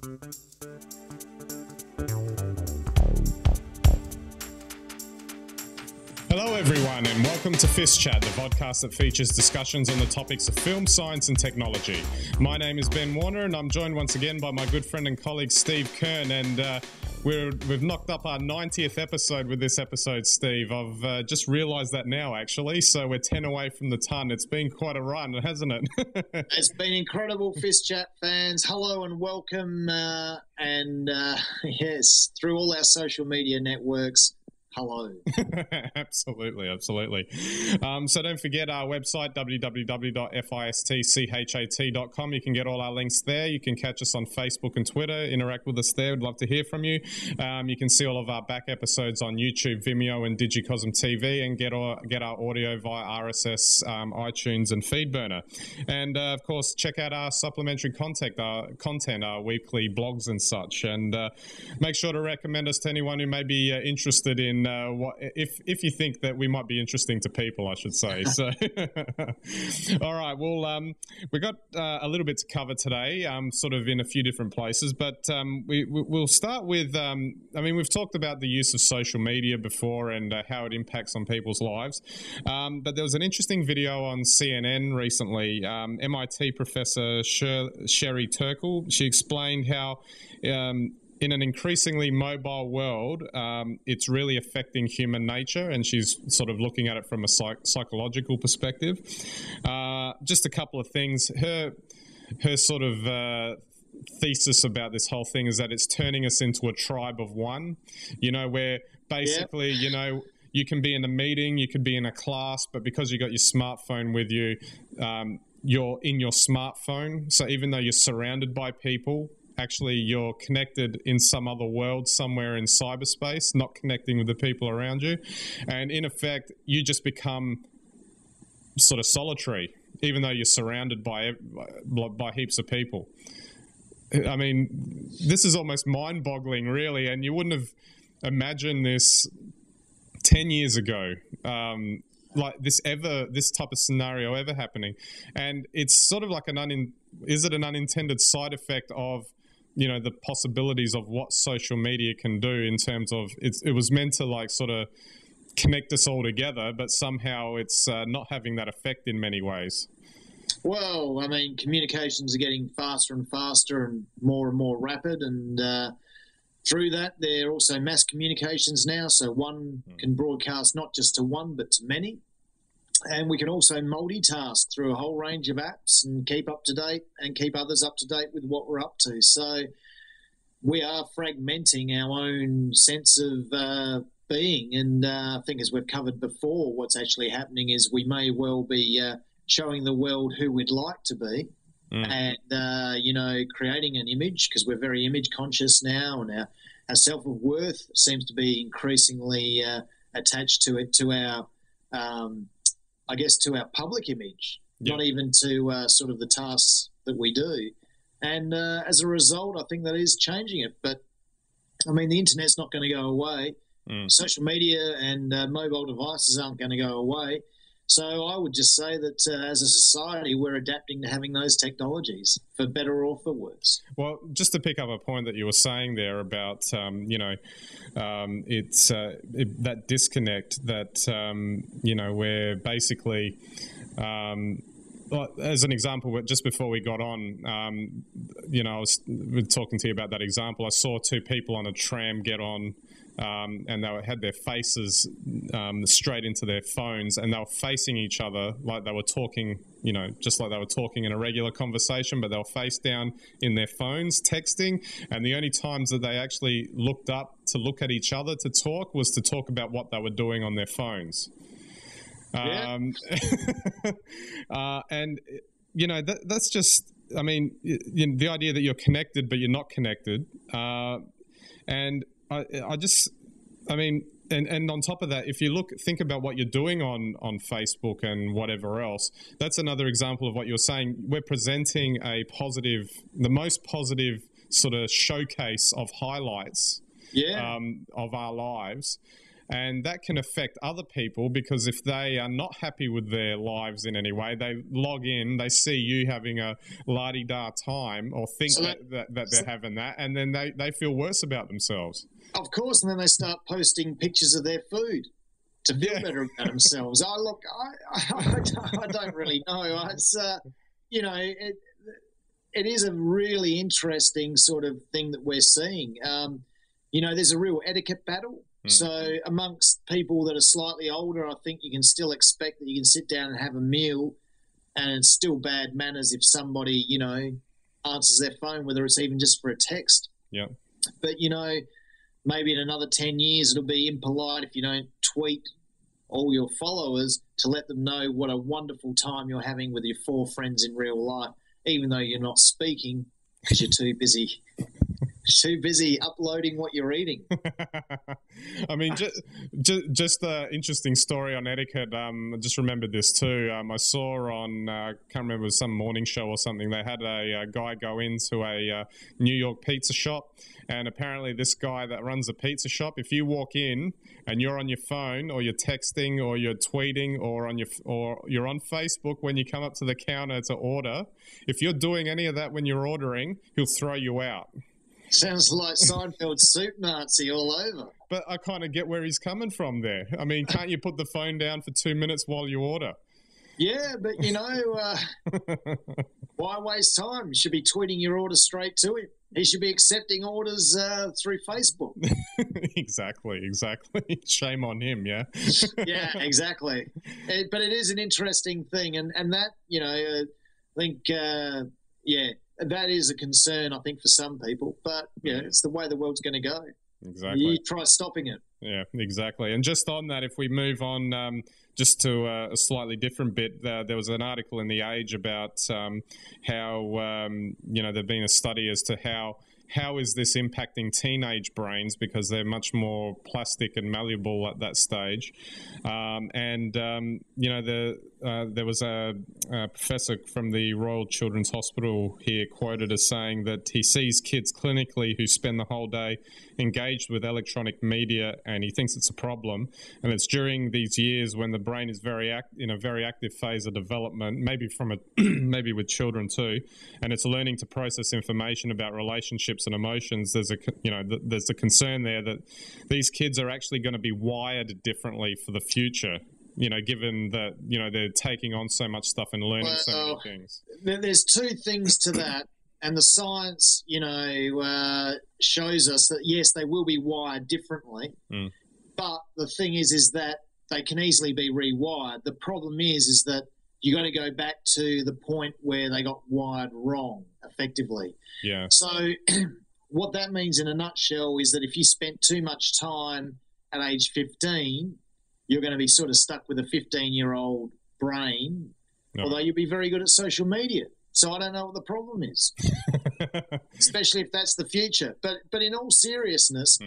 Hello everyone and welcome to FiST Chat, the podcast that features discussions on the topics of film, science and technology. My name is Ben Warner and I'm joined once again by my good friend and colleague Steve Kern, and we've knocked up our 90th episode with this episode, Steve. I've just realised that now actually, so we're 10 away from the ton. It's been quite a run, hasn't it? It's been incredible, FiST Chat fans. Hello and welcome, yes, through all our social media networks. Hello. Absolutely. So don't forget our website, www.fistchat.com. You can get all our links there. You can catch us on Facebook and Twitter. Interact with us there. We'd love to hear from you. You can see all of our back episodes on YouTube, Vimeo, and Digicosm TV, and get our audio via RSS, iTunes, and FeedBurner. And of course, check out our supplementary content, our weekly blogs and such. And make sure to recommend us to anyone who may be interested in. If you think that we might be interesting to people, I should say. So, all right. Well, we got a little bit to cover today, sort of in a few different places, but we'll start with. We've talked about the use of social media before and how it impacts on people's lives. But there was an interesting video on CNN recently. MIT professor Sherry Turkle, she explained how. In an increasingly mobile world, it's really affecting human nature, and she's sort of looking at it from a psychological perspective. Just a couple of things. Her sort of thesis about this whole thing is that it's turning us into a tribe of one, where basically, you can be in a meeting, you could be in a class, but because you got your smartphone with you, you're in your smartphone. So even though you're surrounded by people, actually you're connected in some other world somewhere in cyberspace, not connecting with the people around you. And in effect, you just become sort of solitary, even though you're surrounded by heaps of people. I mean, this is almost mind-boggling, really, and you wouldn't have imagined this 10 years ago. Like this type of scenario ever happening. And it's sort of like an unintended side effect of the possibilities of what social media can do in terms of it was meant to like sort of connect us all together, but somehow it's not having that effect in many ways. Well, I mean, communications are getting faster and faster and more rapid, and through that, there are also mass communications now, so one can broadcast not just to one, but to many. And we can also multitask through a whole range of apps and keep up to date and keep others up to date with what we're up to. So we are fragmenting our own sense of being. And I think, as we've covered before, what's actually happening is we may well be showing the world who we'd like to be. And, creating an image, because we're very image conscious now, and our self-worth seems to be increasingly attached to our to our public image, not even to sort of the tasks that we do. And as a result, I think that is changing it. But, I mean, the internet's not going to go away. Social media and mobile devices aren't going to go away. So I would just say that as a society, we're adapting to having those technologies, for better or for worse. Well, just to pick up a point that you were saying there about, it's that disconnect that, where basically, as an example, just before we got on, I was talking to you about that example. I saw two people on a tram get on, and they had their faces straight into their phones, and they were facing each other like they were talking, just like they were talking in a regular conversation, but they were face down in their phones texting. And the only times that they actually looked up to look at each other to talk was to talk about what they were doing on their phones. And that's just, I mean, the idea that you're connected but you're not connected, and and on top of that, if you think about what you're doing on Facebook and whatever else, that's another example of what you're saying. We're presenting the most positive sort of showcase of highlights of our lives. And that can affect other people, because if they are not happy with their lives in any way, they log in, they see you having a la-di-da time, or think that they're having that, and then they feel worse about themselves. Of course, and then they start posting pictures of their food to feel better about themselves. I don't really know. It's, it is a really interesting sort of thing that we're seeing. There's a real etiquette battle. So amongst people that are slightly older, I think you can still expect that you can sit down and have a meal, and it's still bad manners if somebody, answers their phone, whether it's even just for a text. Yeah. But, maybe in another 10 years, it'll be impolite if you don't tweet all your followers to let them know what a wonderful time you're having with your 4 friends in real life, even though you're not speaking because you're too busy. Too busy uploading what you're eating. I mean, just an interesting story on etiquette. I just remembered this too. I saw on, can't remember, some morning show or something, they had a guy go into a New York pizza shop, and apparently this guy that runs a pizza shop, if you walk in and you're on your phone, or you're texting, or you're tweeting, or you're on Facebook when you come up to the counter to order, if you're doing any of that when you're ordering, he'll throw you out. Sounds like Seinfeld's soup Nazi all over. But I kind of get where he's coming from there. I mean, can't you put the phone down for 2 minutes while you order? Yeah, but, why waste time? You should be tweeting your order straight to him. He should be accepting orders through Facebook. Exactly. Shame on him, yeah? Yeah, exactly. But it is an interesting thing. And that, I think, that is a concern, I think, for some people. But, it's the way the world's going to go. Exactly. You try stopping it. Yeah, exactly. And just on that, if we move on just to a slightly different bit, there was an article in The Age about how, there'd been a study as to how is this impacting teenage brains, because they're much more plastic and malleable at that stage. There was a professor from the Royal Children's Hospital here quoted as saying that he sees kids clinically who spend the whole day engaged with electronic media, and he thinks it's a problem. And it's during these years when the brain is in a very active phase of development, maybe maybe with children too, and it's learning to process information about relationships and emotions. There's a concern there that these kids are actually going to be wired differently for the future, given that, they're taking on so much stuff and learning so many things. There's 2 things to that. And the science, shows us that, yes, they will be wired differently. But the thing is that they can easily be rewired. The problem is that you got to go back to the point where they got wired wrong, effectively. Yeah. So what that means in a nutshell is that if you spent too much time at age 15, you're going to be sort of stuck with a 15-year-old brain, although you'll be very good at social media. So I don't know what the problem is, especially if that's the future. But in all seriousness,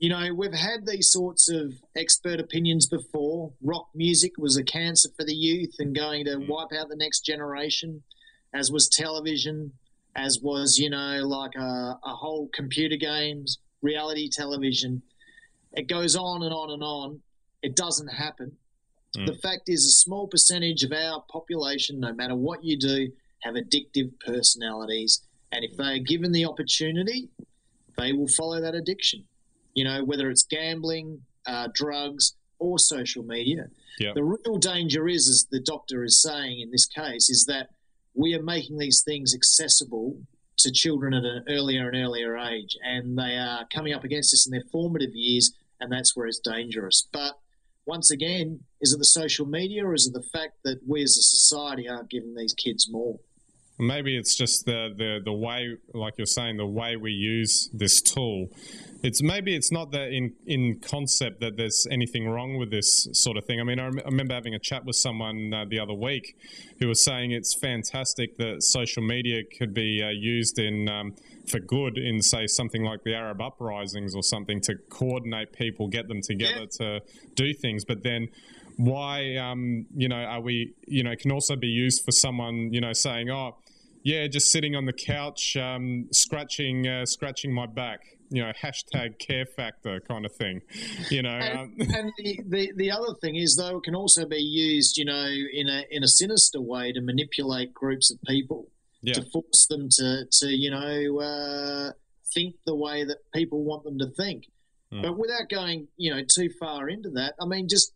we've had these sorts of expert opinions before. Rock music was a cancer for the youth and going to wipe out the next generation, as was television, as was, like a whole computer games, reality television. It goes on and on and on. It doesn't happen. The fact is, a small percentage of our population, no matter what you do, have addictive personalities, and if they are given the opportunity, they will follow that addiction, whether it's gambling, drugs, or social media. Yep. The real danger is, as the doctor is saying in this case, is that we are making these things accessible to children at an earlier and earlier age, and they are coming up against this in their formative years, and that's where it's dangerous. But once again, is it the social media, or is it the fact that we as a society aren't giving these kids more? Maybe it's just the way, like you're saying, the way we use this tool. It's not that in concept that there's anything wrong with this sort of thing. I mean, I remember having a chat with someone the other week who was saying it's fantastic that social media could be used for good in, say, something like the Arab uprisings or something, to coordinate people, get them together to do things. But then why, are we, it can also be used for someone, saying, Yeah, just sitting on the couch, scratching my back. Hashtag care factor kind of thing. And the other thing is, though, it can also be used, in a sinister way to manipulate groups of people, to force them to think the way that people want them to think. But without going, too far into that, I mean, just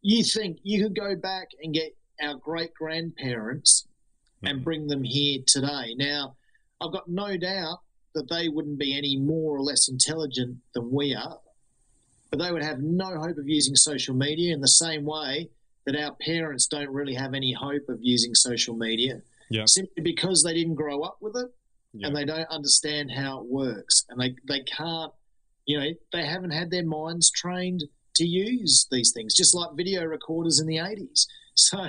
you think you could go back and get our great-grandparents and bring them here today. Now, I've got no doubt that they wouldn't be any more or less intelligent than we are, but they would have no hope of using social media in the same way that our parents don't really have any hope of using social media, simply because they didn't grow up with it and they don't understand how it works, and they can't, they haven't had their minds trained to use these things, just like video recorders in the 80s. So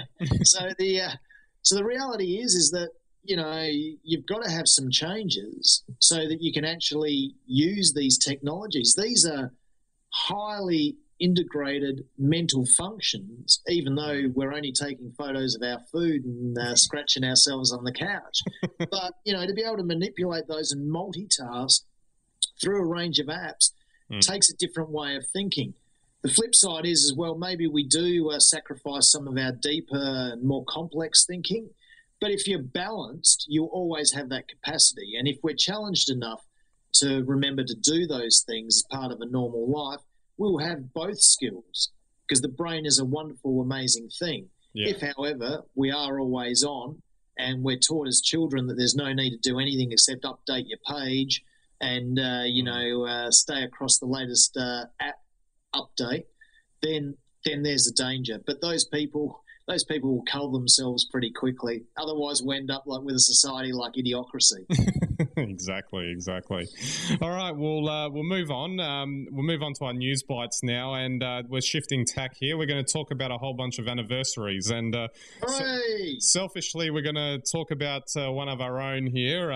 the reality is that, you've got to have some changes so that you can actually use these technologies. These are highly integrated mental functions, even though we're only taking photos of our food and scratching ourselves on the couch. But, to be able to manipulate those and multitask through a range of apps takes a different way of thinking. The flip side is, as well, maybe we do sacrifice some of our deeper and more complex thinking. But if you're balanced, you'll always have that capacity. And if we're challenged enough to remember to do those things as part of a normal life, we'll have both skills, because the brain is a wonderful, amazing thing. Yeah. If, however, we are always on and we're taught as children that there's no need to do anything except update your page and, stay across the latest app update, then there's a danger. But those people will cull themselves pretty quickly. Otherwise, we end up with a society like Idiocracy. Exactly. All right, we'll move on. We'll move on to our news bites now, and we're shifting tack here. We're going to talk about a whole bunch of anniversaries, and selfishly, we're going to talk about one of our own here.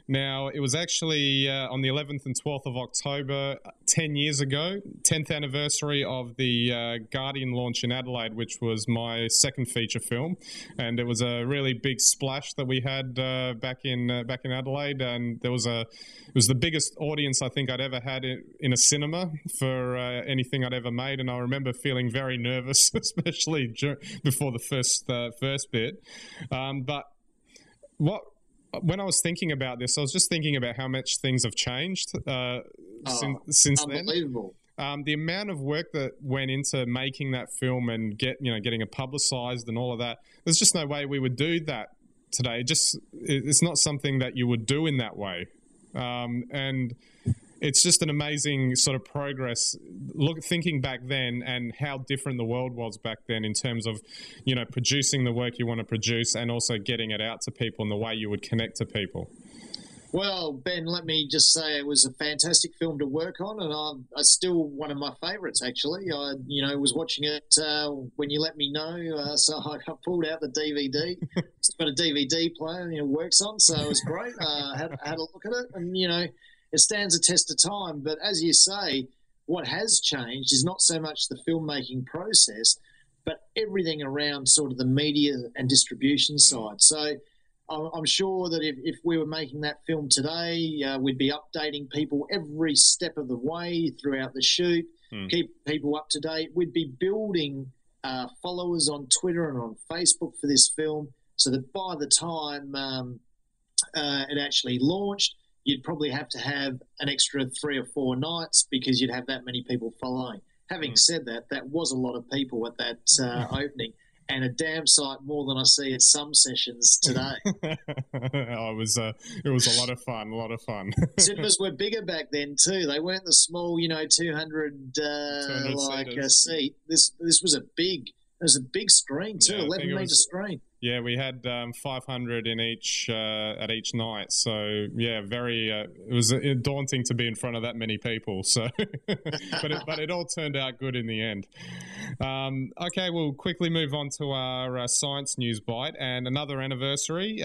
Now, it was actually on the 11th and 12th of October, 10 years ago, 10th anniversary of the Guardian launch in Adelaide, which was my second feature film, and it was a really big splash that we had back in Adelaide, and it was the biggest audience I think I'd ever had in a cinema for anything I'd ever made, and I remember feeling very nervous, especially before the first bit. When I was thinking about this, I was just thinking about how much things have changed since then. Unbelievable. The amount of work that went into making that film and getting it publicized and all of that, there's just no way we would do that today. It's not something that you would do in that way. And it's just an amazing sort of progress. Thinking back then and how different the world was back then in terms of, producing the work you want to produce and also getting it out to people in the way you would connect to people. Well, Ben, let me just say it was a fantastic film to work on, and it's still one of my favourites, actually. I was watching it when you let me know, so I pulled out the DVD. It's got a DVD player, works on, so it was great. Had a look at it, and, it stands a test of time. But as you say, what has changed is not so much the filmmaking process, but everything around sort of the media and distribution side. So I'm sure that if we were making that film today, we'd be updating people every step of the way throughout the shoot, keep people up to date. We'd be building followers on Twitter and on Facebook for this film, so that by the time it actually launched, you'd probably have to have an extra 3 or 4 nights because you'd have that many people following. Having said that, that was a lot of people at that opening, and a damn sight more than I see at some sessions today. It was a lot of fun. Cinemas were bigger back then too. They weren't the small, 200 seat. This was a big screen too, 11-meter screen. Yeah, we had 500 in each at each night. So yeah, it was daunting to be in front of that many people. So, but it all turned out good in the end. Okay, we'll quickly move on to our science news bite and another anniversary.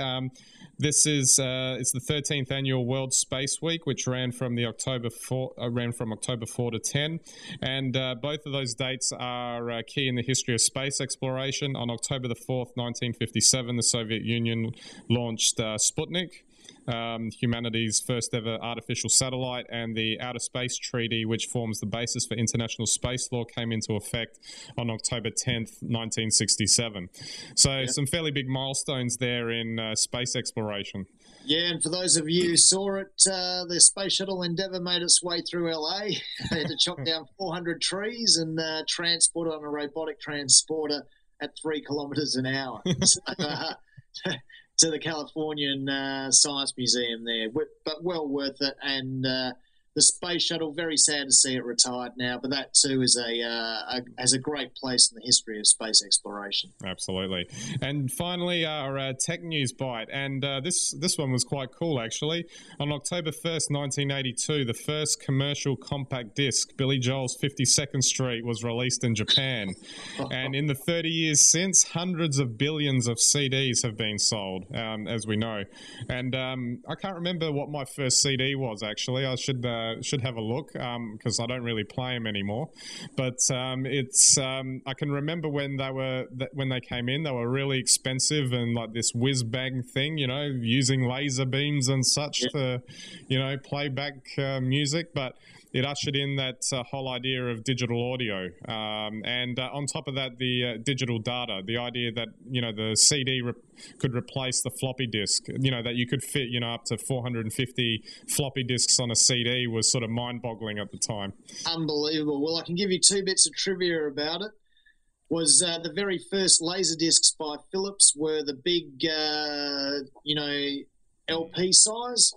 This is it's the 13th annual World Space Week, which ran from October 4 to 10, and both of those dates are key in the history of space exploration. On October the 4th, 1959, 1957, the Soviet Union launched Sputnik, humanity's first ever artificial satellite, and the Outer Space Treaty, which forms the basis for international space law, came into effect on October 10th, 1967. So some fairly big milestones there in space exploration. Yeah, and for those of you who saw it, the Space Shuttle Endeavour made its way through LA. They had to chop down 400 trees and transport it on a robotic transporter at 3 kilometres an hour to the Californian Science Museum there. But well worth it. And the Space Shuttle, very sad to see it retired now, but that too is has a great place in the history of space exploration. Absolutely. And finally, our tech news bite, and this one was quite cool actually. On October 1st, 1982, the first commercial compact disc, Billy Joel's 52nd Street, was released in Japan. And in the 30 years since, hundreds of billions of CDs have been sold, as we know. And I can't remember what my first CD was actually. I should have a look because I don't really play them anymore. But I can remember when they came in, they were really expensive and like this whiz bang thing, using laser beams and such to, play back music. But it ushered in that whole idea of digital audio. And on top of that, the digital data, the idea that, the CD could replace the floppy disk, that you could fit, up to 450 floppy disks on a CD was sort of mind-boggling at the time. Unbelievable. Well, I can give you 2 bits of trivia about it. Was the very first laser discs by Philips were the big, LP size.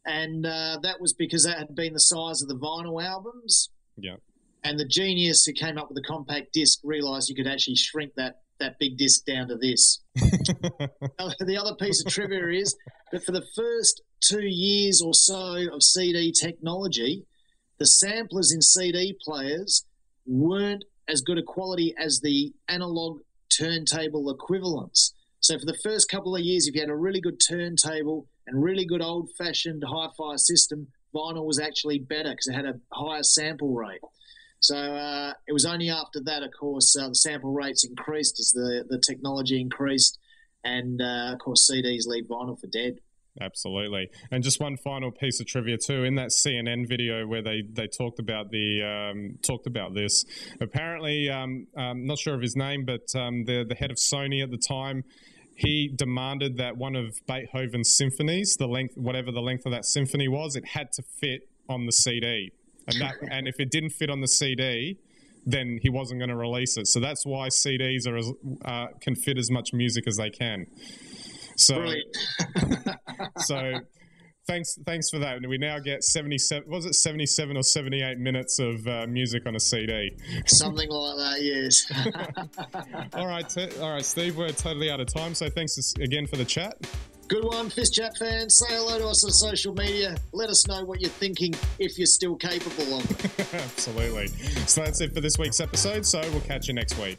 And that was because that had been the size of the vinyl albums. Yeah. And the genius who came up with the compact disc realised you could actually shrink that big disc down to this. The other piece of trivia is that for the first 2 years or so of CD technology, the samplers in CD players weren't as good a quality as the analog turntable equivalents. So for the first couple of years, if you had a really good turntable and really good old-fashioned hi-fi system, vinyl was actually better because it had a higher sample rate. So it was only after that, of course, the sample rates increased as the technology increased, and of course CDs leave vinyl for dead. Absolutely. And just one final piece of trivia too, in that CNN video where they talked about this, apparently, not sure of his name, but the head of Sony at the time, he demanded that one of Beethoven's symphonies, whatever the length of that symphony was, it had to fit on the CD. And if it didn't fit on the CD, then he wasn't going to release it. So that's why CDs can fit as much music as they can. So, so thanks for that. And we now get 77 or 78 minutes of music on a CD? Something like that, yes. All right, Steve, we're totally out of time. So thanks again for the chat. Good one, FiST Chat fans. Say hello to us on social media. Let us know what you're thinking if you're still capable of it. Absolutely. So that's it for this week's episode. So we'll catch you next week.